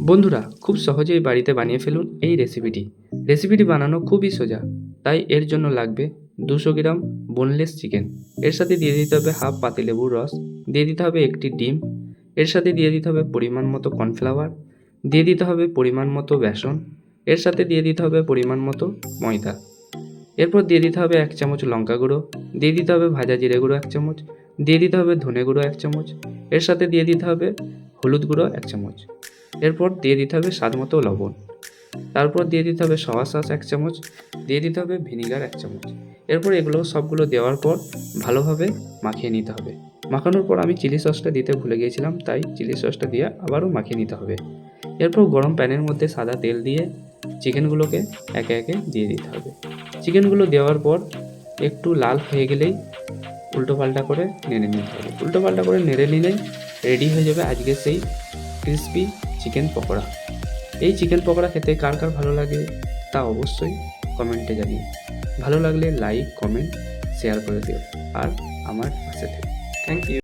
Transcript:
বন্ধুরা, খুব সহজেই বাড়িতে বানিয়ে ফেলুন এই রেসিপিটি। রেসিপিটি বানানো খুবই সোজা, তাই এর জন্য লাগবে 200 গ্রাম বোনলেস চিকেন। এর সাথে দিয়ে দিতে হবে হাফ পাতিলেবুর রস, দিয়ে দিতে হবে একটি ডিম, এর সাথে দিয়ে দিতে হবে পরিমাণ মতো কর্নফ্লাওয়ার, দিয়ে দিতে হবে পরিমাণ মতো বেসন, এর সাথে দিয়ে দিতে হবে পরিমাণ মতো ময়দা। এরপর দিয়ে দিতে হবে 1 চামচ লঙ্কা গুঁড়ো, দিয়ে দিতে হবে ভাজা জিরে গুঁড়ো 1 চামচ, দিয়ে দিতে হবে ধনে গুঁড়ো 1 চামচ, এর সাথে দিয়ে দিতে হবে হলুদ গুঁড়ো 1 চামচ। এরপর দিয়ে দিতে হবে স্বাদ মতো লবণ। তারপর দিয়ে দিতে হবে সয়া সস 1 চামচ, দিয়ে দিতে হবে ভিনিগার 1 চামচ। এরপর এগুলো সবগুলো দেওয়ার পর ভালোভাবে মাখিয়ে নিতে হবে। মাখানোর পর আমি চিলি সসটা দিতে ভুলে গিয়েছিলাম, তাই চিলি সসটা দিয়ে আবারও মাখিয়ে নিতে হবে। এরপর গরম প্যানের মধ্যে সাদা তেল দিয়ে চিকেনগুলোকে একে একে দিয়ে দিতে হবে। চিকেনগুলো দেওয়ার পর একটু লাল হয়ে গেলেই উল্টোপাল্টা করে নেড়ে নিতে হবে। উল্টোপাল্টা করে নেড়ে নিলেই রেডি হয়ে যাবে আজকে সেই ক্রিসপি চিকেন পকোড়া। এই চিকেন পকোড়া খেতে কার কার ভালো লাগে তা অবশ্যই কমেন্টে জানিয়ে। ভালো লাগলে লাইক, কমেন্ট, শেয়ার করে দিও আর আমার পাশে থেকে। Thank you.